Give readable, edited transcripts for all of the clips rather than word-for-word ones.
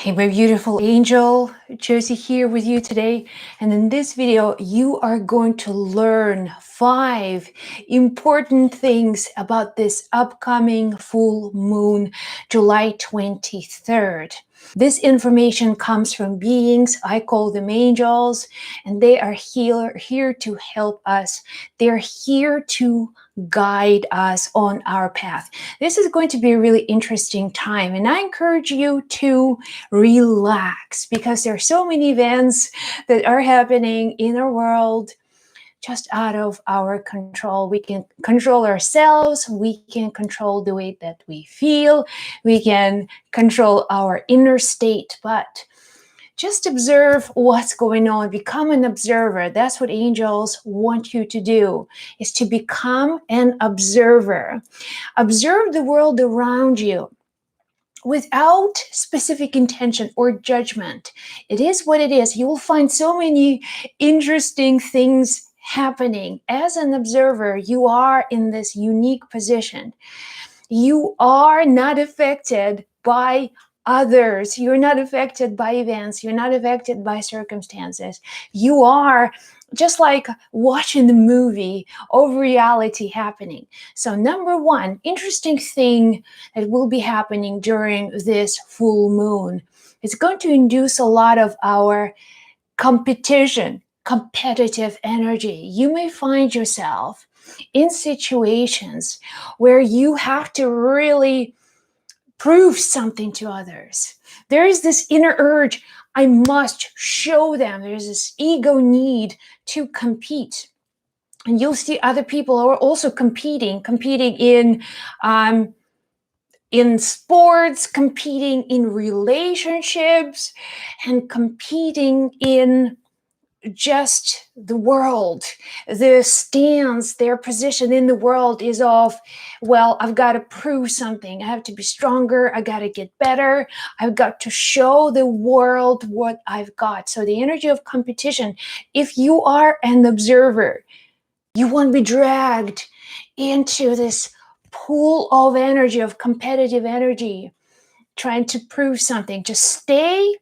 Hey, my beautiful angel, Josie here with you today. And in this video, you are going to learn 5 important things about this upcoming full moon, July 23rd. This information comes from beings, I call them angels, and they are here to help us. They're here to guide us on our path. This is going to be a really interesting time, and I encourage you to relax because there are so many events that are happening in our world just out of our control. We can control ourselves, we can control the way that we feel, we can control our inner state, but just observe what's going on. Become an observer. That's what angels want you to do, is to become an observer. Observe the world around you without specific intention or judgment. It is what it is. You will find so many interesting things happening. As an observer, you are in this unique position. You are not affected by others. You're not affected by events. You're not affected by circumstances. You are just like watching the movie of reality happening. So number 1, interesting thing that will be happening during this full moon. It's going to induce a lot of our competitive energy. You may find yourself in situations where you have to really prove something to others. There is this inner urge, I must show them. There's this ego need to compete. And you'll see other people are also competing in sports, competing in relationships, and competing in just the world. The stance, their position in the world is of, well, I've got to prove something. I have to be stronger. I got to get better. I've got to show the world what I've got. So the energy of competition, if you are an observer, you won't be dragged into this pool of energy, of competitive energy, trying to prove something. Just stay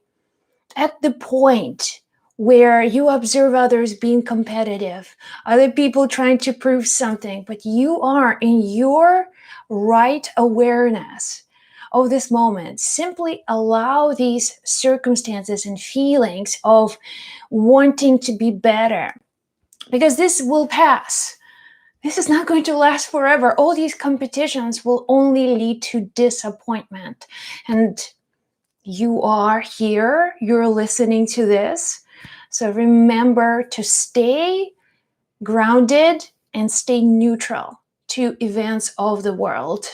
at the point where you observe others being competitive, other people trying to prove something, but you are in your right awareness of this moment. Simply allow these circumstances and feelings of wanting to be better, because this will pass. This is not going to last forever. All these competitions will only lead to disappointment. And you are here, you're listening to this. So remember to stay grounded and stay neutral to events of the world.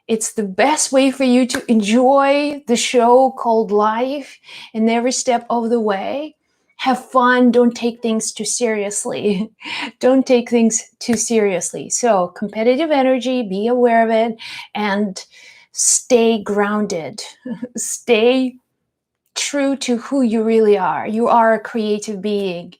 It's the best way for you to enjoy the show called life in every step of the way. Have fun. Don't take things too seriously. Don't take things too seriously. So competitive energy, be aware of it, and stay grounded. Stay true to who you really are. You are a creative being.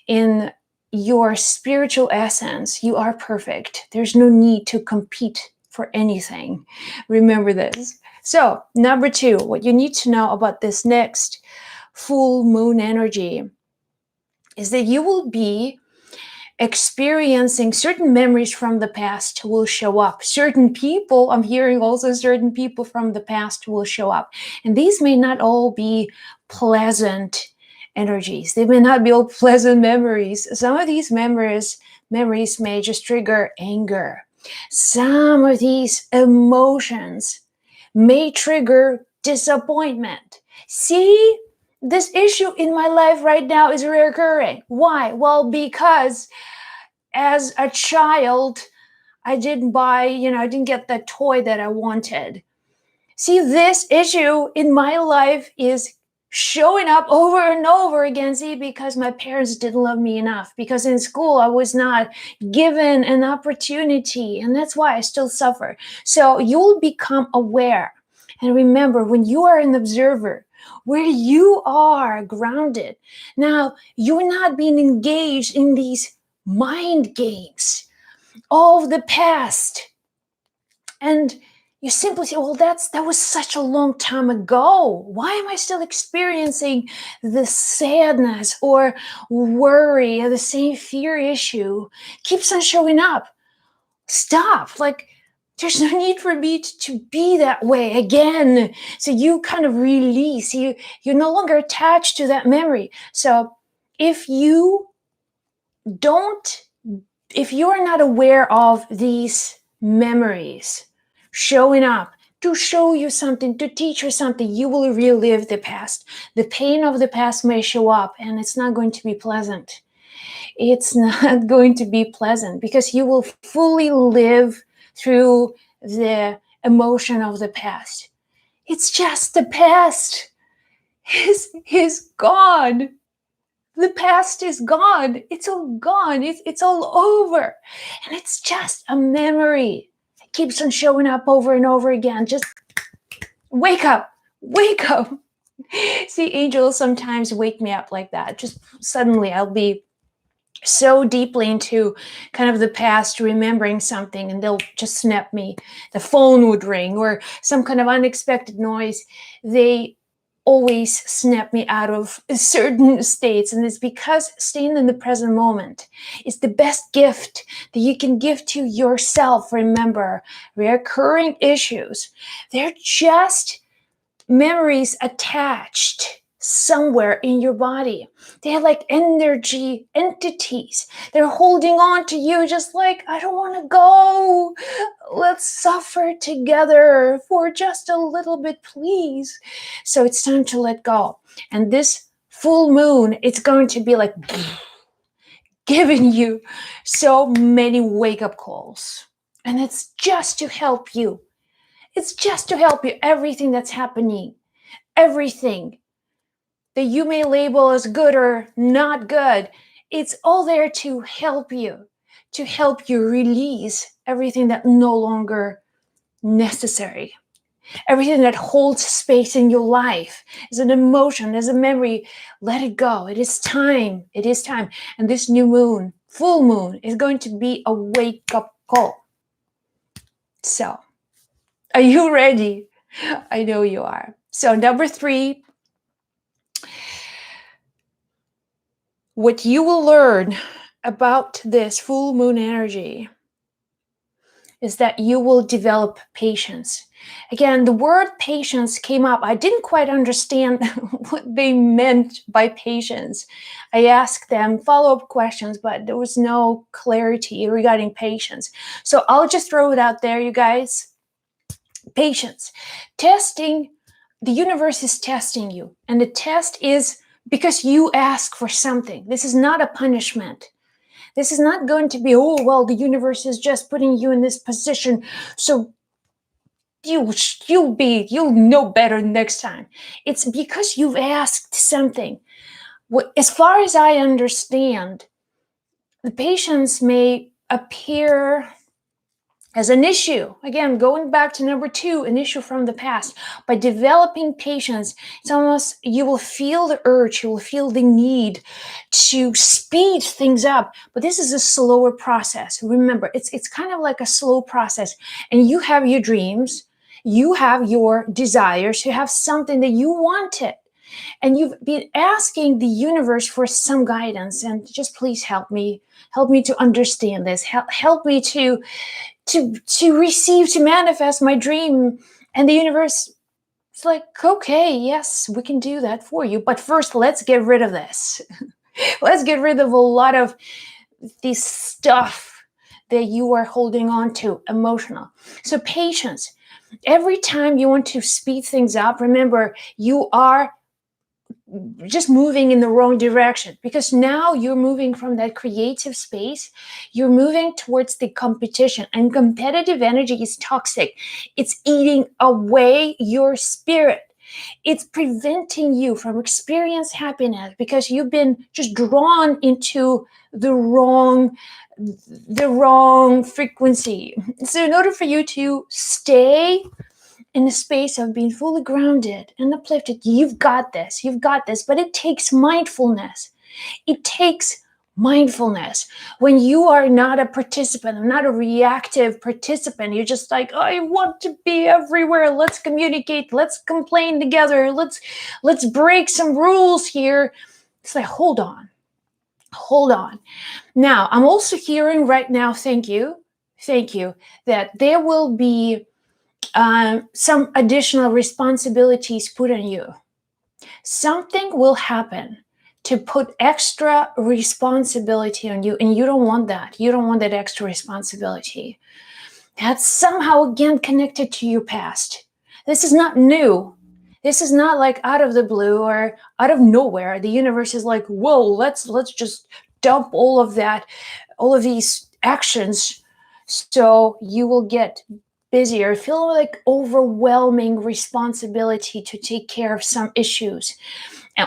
In your spiritual essence, you are perfect. There's no need to compete for anything. Remember this. So, number 2, what you need to know about this next full moon energy is that you will be experiencing certain memories from the past will show up. Certain people, I'm hearing also certain people from the past will show up. And these may not all be pleasant energies. They may not be all pleasant memories. Some of these memories may just trigger anger. Some of these emotions may trigger disappointment. See, this issue in my life right now is recurring. Why? Well, because as a child, I didn't get the toy that I wanted. See, this issue in my life is showing up over and over again. See, because my parents didn't love me enough, because in school I was not given an opportunity, and that's why I still suffer. So you'll become aware. And remember, when you are an observer, where you are grounded, now you're not being engaged in these mind games of the past. And you simply say, well, that was such a long time ago. Why am I still experiencing the sadness or worry or the same fear issue keeps on showing up? Stop. Like, there's no need for me to be that way again. So you kind of release, you're no longer attached to that memory. So if don't if you're not aware of these memories showing up to show you something, to teach you something, you will relive the past. The pain of the past may show up, and it's not going to be pleasant. It's not going to be pleasant because you will fully live through the emotion of the past. It's just the past. Is gone. The past is gone. It's all gone. It's all over. And it's just a memory. It keeps on showing up over and over again. Just wake up. Wake up. See, angels sometimes wake me up like that. Just suddenly I'll be so deeply into kind of the past, remembering something, and they'll just snap me. The phone would ring or some kind of unexpected noise. They always snap me out of certain states. And it's because staying in the present moment is the best gift that you can give to yourself. Remember, recurring issues, they're just memories attached somewhere in your body. They're like energy entities. They're holding on to you just like, I don't want to go. Let's suffer together for just a little bit, please. So it's time to let go. And this full moon, it's going to be like giving you so many wake-up calls. And it's just to help you. It's just to help you. Everything that's happening, everything that you may label as good or not good, it's all there to help you release everything that no longer necessary. Everything that holds space in your life is an emotion, as a memory. Let it go. It is time. It is time. And this new moon, full moon, is going to be a wake-up call. So, are you ready? I know you are. So, number 3, what you will learn about this full moon energy is that you will develop patience. Again, the word patience came up. I didn't quite understand what they meant by patience. I asked them follow-up questions, but there was no clarity regarding patience. So I'll just throw it out there, you guys. Patience. Testing. The universe is testing you. And the test is because you ask for something. This is not a punishment. This is not going to be, oh, well, the universe is just putting you in this position, so you'll know better next time. It's because you've asked something. As far as I understand, the patience may appear as an issue. Again, going back to number 2, an issue from the past. By developing patience, it's almost, you will feel the urge, you will feel the need to speed things up. But this is a slower process. Remember, it's kind of like a slow process. And you have your dreams, you have your desires, you have something that you wanted. And you've been asking the universe for some guidance, and just please help me to understand this. Help me to receive, to manifest my dream. And the universe is like, okay, yes, we can do that for you. But first, let's get rid of this. Let's get rid of a lot of this stuff that you are holding on to, emotional. So patience. Every time you want to speed things up, remember, you are just moving in the wrong direction, because now you're moving from that creative space, you're moving towards the competition, and competitive energy is toxic. It's eating away your spirit. It's preventing you from experience happiness because you've been just drawn into the wrong frequency. So in order for you to stay in the space of being fully grounded and uplifted, you've got this, but it takes mindfulness. It takes mindfulness. When you are not a participant, not a reactive participant, you're just like, I want to be everywhere. Let's communicate. Let's complain together. Let's break some rules here. It's like, hold on. Hold on. Now, I'm also hearing right now, thank you, that there will be some additional responsibilities put on you. Something will happen to put extra responsibility on you, and you don't want that. You don't want that extra responsibility. That's somehow again connected to your past. This is not new. This is not like out of the blue or out of nowhere. The universe is like, whoa, let's just dump all of that, all of these actions, so you will get busier, feel like overwhelming responsibility to take care of some issues.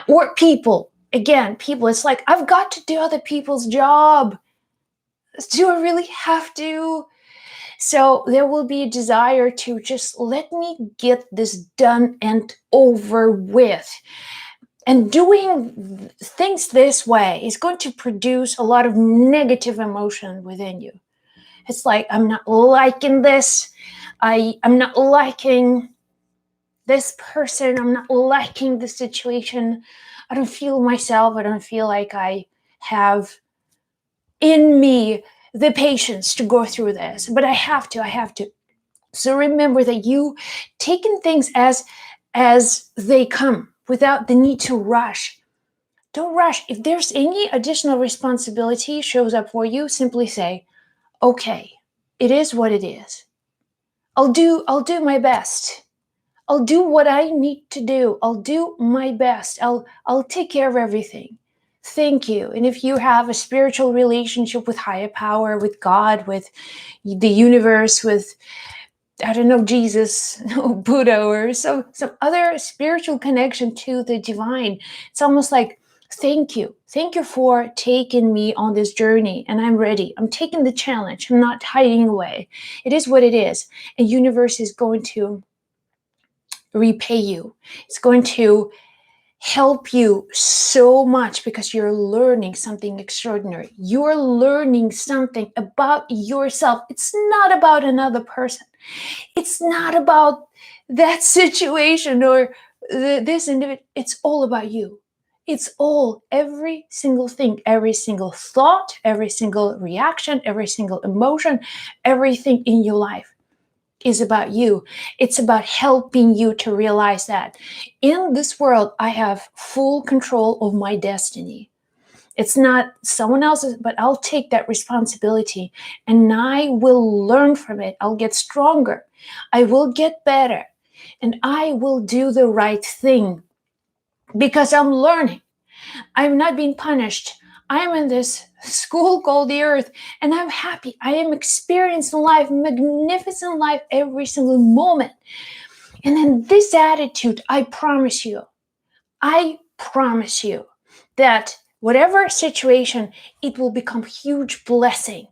Or people, again, people, it's like, I've got to do other people's job. Do I really have to? So there will be a desire to just let me get this done and over with. And doing things this way is going to produce a lot of negative emotion within you. It's like, I'm not liking this. I'm not liking this person. I'm not liking the situation. I don't feel myself. I don't feel like I have in me the patience to go through this. But I have to. So remember that you taking things as they come without the need to rush. Don't rush. If there's any additional responsibility shows up for you, simply say, okay, it is what it is. I'll do my best. I'll do what I need to do. I'll do my best. I'll take care of everything. Thank you. And if you have a spiritual relationship with higher power, with God, with the universe, with, I don't know, Jesus, Buddha, or some other spiritual connection to the divine, it's almost like, thank you. Thank you for taking me on this journey, and I'm ready. I'm taking the challenge. I'm not hiding away. It is what it is. And universe is going to repay you. It's going to help you so much because you're learning something extraordinary. You're learning something about yourself. It's not about another person. It's not about that situation or this individual. It's all about you. It's all, every single thing, every single thought, every single reaction, every single emotion, everything in your life is about you. It's about helping you to realize that in this world, I have full control of my destiny. It's not someone else's, but I'll take that responsibility and I will learn from it. I'll get stronger. I will get better, and I will do the right thing because I'm learning. I'm not being punished. I'm in this school called the earth, and I'm happy. I am experiencing life, magnificent life every single moment. And then this attitude, I promise you that whatever situation, it will become huge blessing.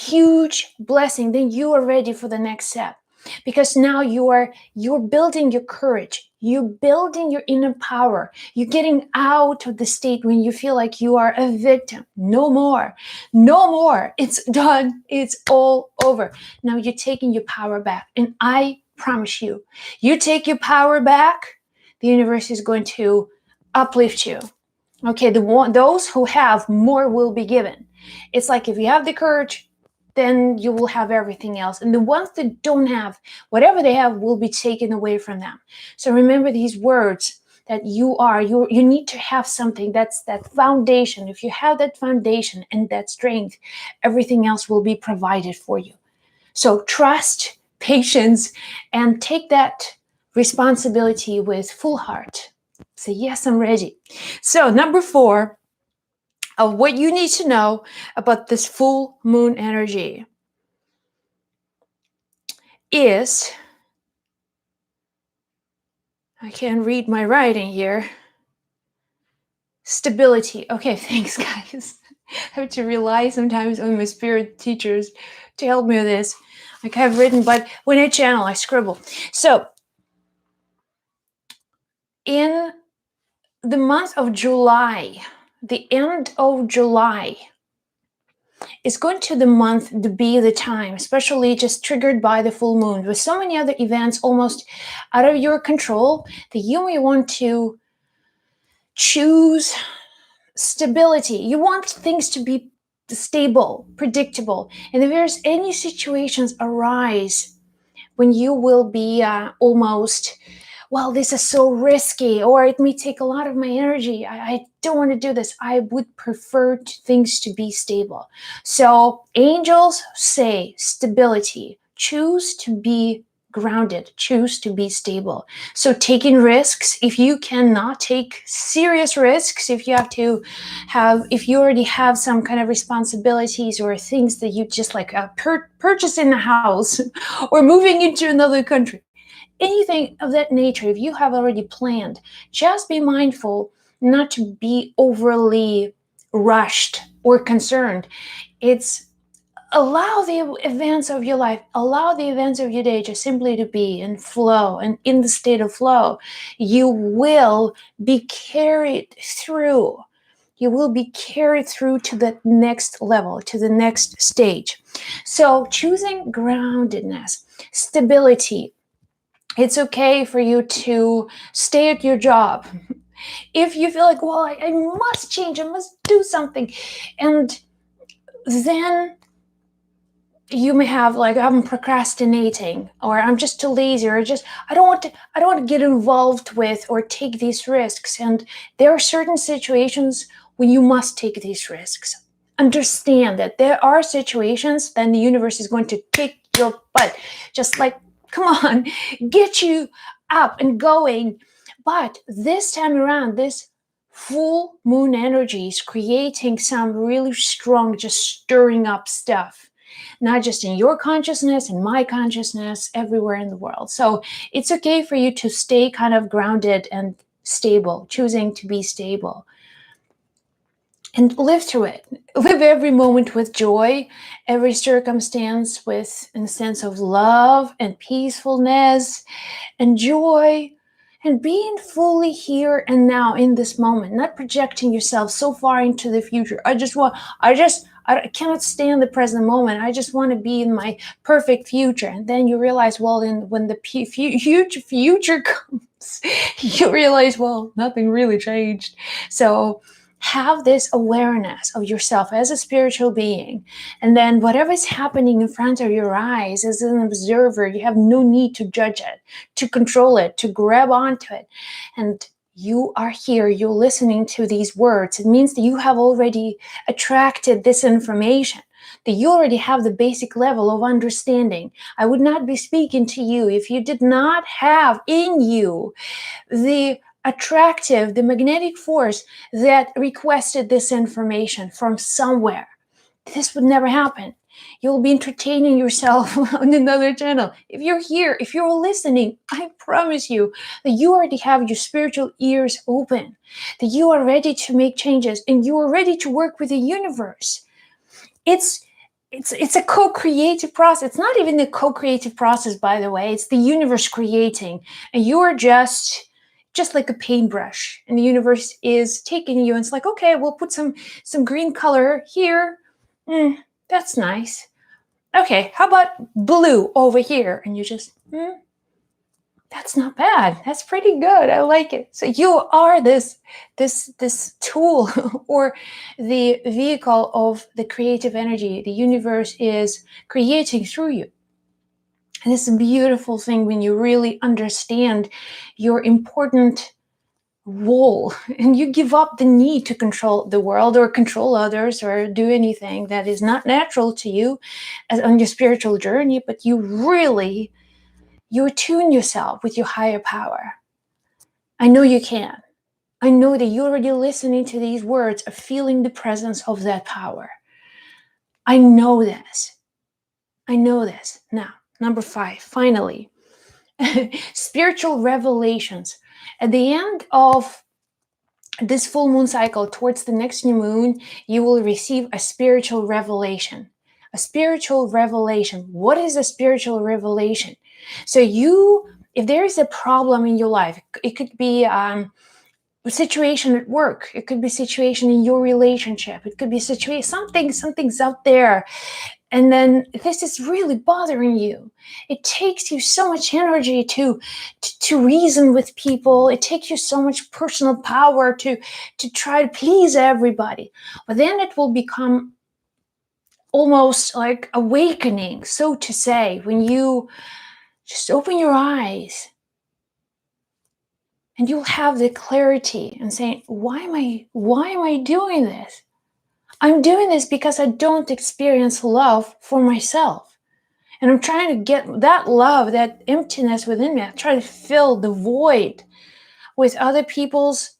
Then you are ready for the next step, because now you're building your courage, you're building your inner power, you're getting out of the state when you feel like you are a victim. No more, it's done, it's all over. Now you're taking your power back, and I promise you, you take your power back, the universe is going to uplift you. Okay, those who have, more will be given. It's like, if you have the courage, then you will have everything else. And the ones that don't have, whatever they have will be taken away from them. So remember these words, that you need to have something, that's that foundation. If you have that foundation and that strength, everything else will be provided for you. So trust, patience, and take that responsibility with full heart. Say, yes, I'm ready. So number 4, of what you need to know about this full moon energy is, I can't read my writing here, stability. Okay, thanks guys. I have to rely sometimes on my spirit teachers to help me with this. Like, I've written, but when I channel, I scribble. So in the month of July, the end of July is going to the month to be the time, especially just triggered by the full moon, with so many other events almost out of your control, that you may want to choose stability. You want things to be stable, predictable. And if there's any situations arise when you will be almost, well, this is so risky, or it may take a lot of my energy. I don't want to do this. I would prefer things to be stable. So angels say stability. Choose to be grounded. Choose to be stable. So taking risks, if you cannot take serious risks, if you already have some kind of responsibilities or things that you just like purchasing a house or moving into another country, anything of that nature, if you have already planned, just be mindful not to be overly rushed or concerned. It's allow the events of your life, allow the events of your day just simply to be in flow, and in the state of flow, you will be carried through. You will be carried through to the next level, to the next stage. So choosing groundedness, stability, it's okay for you to stay at your job. If you feel like, well, I must change, I must do something. And then you may have like, I'm procrastinating, or I'm just too lazy, or just I don't want to get involved with or take these risks. And there are certain situations when you must take these risks. Understand that there are situations then the universe is going to kick your butt, just like, come on, get you up and going. But this time around, this full moon energy is creating some really strong, just stirring up stuff, not just in your consciousness, in my consciousness, everywhere in the world. So it's okay for you to stay kind of grounded and stable, choosing to be stable. And live through it. Live every moment with joy, every circumstance with a sense of love and peacefulness and joy, and being fully here and now in this moment, not projecting yourself so far into the future. I cannot stand the present moment. I just want to be in my perfect future. And then you realize, well, when the huge future comes, you realize, well, nothing really changed. So have this awareness of yourself as a spiritual being. And then whatever is happening in front of your eyes, as an observer, you have no need to judge it, to control it, to grab onto it. And you are here, you're listening to these words. It means that you have already attracted this information, that you already have the basic level of understanding. I would not be speaking to you if you did not have in you the magnetic force that requested this information from somewhere. This would never happen. You'll be entertaining yourself on another channel. If you're here, if you're listening, I promise you that you already have your spiritual ears open, that you are ready to make changes, and you are ready to work with the universe. It's a co-creative process. It's not even a co-creative process, by the way. It's the universe creating, and you are just like a paintbrush, and the universe is taking you, and it's like, okay, we'll put some green color here. That's nice. Okay, how about blue over here? And you just, that's not bad. That's pretty good. I like it. So you are this tool or the vehicle of the creative energy the universe is creating through you. And it's a beautiful thing when you really understand your important role, and you give up the need to control the world or control others or do anything that is not natural to you on your spiritual journey, but you attune yourself with your higher power. I know you can. I know that you're already listening to these words of feeling the presence of that power. I know this. Now, number 5, finally, spiritual revelations. At the end of this full moon cycle, towards the next new moon, you will receive a spiritual revelation. A spiritual revelation. What is a spiritual revelation? So if there is a problem in your life, it could be a situation at work. It could be a situation in your relationship. It could be a situation, something's out there. And then this is really bothering you. It takes you so much energy to reason with people. It takes you so much personal power to try to please everybody. But then it will become almost like awakening, so to say, when you just open your eyes and you'll have the clarity and saying, why am I doing this? I'm doing this because I don't experience love for myself. And I'm trying to get that love, that emptiness within me. I try to fill the void with other people's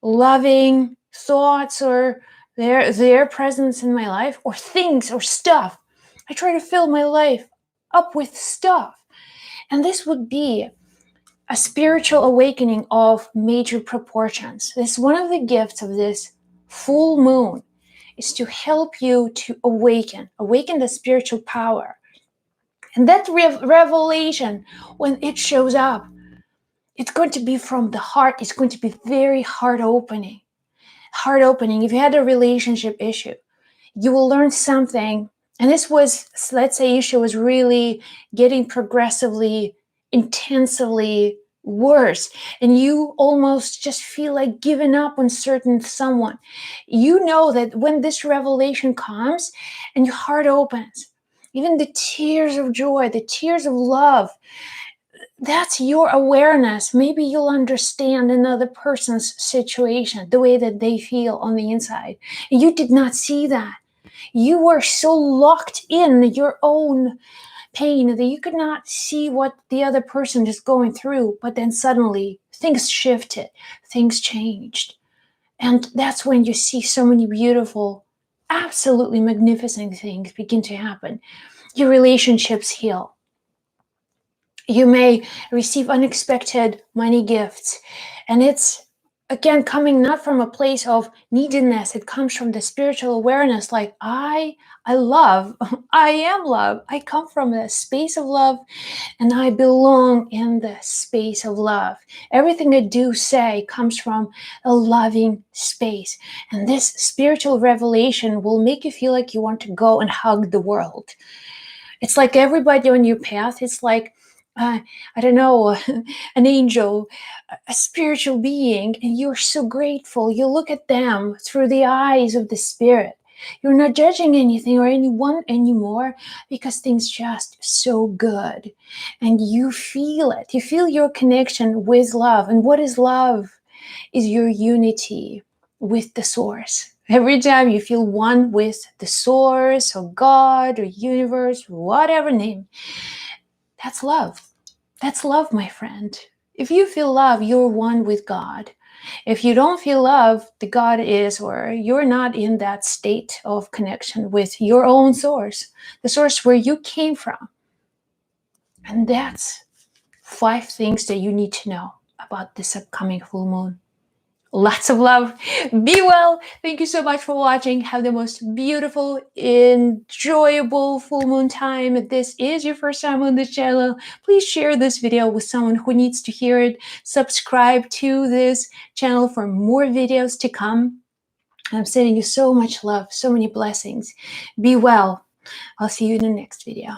loving thoughts or their presence in my life, or things or stuff. I try to fill my life up with stuff. And this would be a spiritual awakening of major proportions. This is one of the gifts of this full moon, is to help you to awaken the spiritual power. And that revelation, when it shows up, it's going to be from the heart. It's going to be very heart opening. If you had a relationship issue, you will learn something. And this was, let's say, issue was really getting progressively, intensively worse, and you almost just feel like giving up on certain someone. You know that when this revelation comes and your heart opens, even the tears of joy, the tears of love, that's your awareness. Maybe you'll understand another person's situation, the way that they feel on the inside. You did not see that. You were so locked in your own pain that you could not see what the other person is going through. But then suddenly things shifted, things changed. And that's when you see so many beautiful, absolutely magnificent things begin to happen. Your relationships heal. You may receive unexpected money gifts. And it's, again, coming not from a place of neediness. It comes from the spiritual awareness, like, I love, I am love. I come from a space of love, and I belong in the space of love. Everything I do, say, comes from a loving space. And this spiritual revelation will make you feel like you want to go and hug the world. It's like everybody on your path. It's like, I don't know, an angel, a spiritual being, and you're so grateful. You look at them through the eyes of the spirit. You're not judging anything or anyone anymore, because things just so good. And you feel it. You feel your connection with love. And what is love? Is your unity with the source. Every time you feel one with the source or God or universe, whatever name, that's love. That's love, my friend. If you feel love, you're one with God. If you don't feel love, the God is, or you're not in that state of connection with your own source, the source where you came from. And that's 5 things that you need to know about this upcoming full moon. Lots of love. Be well. Thank you so much for watching. Have the most beautiful, enjoyable full moon time. If this is your first time on this channel, please share this video with someone who needs to hear it. Subscribe to this channel for more videos to come. I'm sending you so much love, so many blessings. Be well. I'll see you in the next video.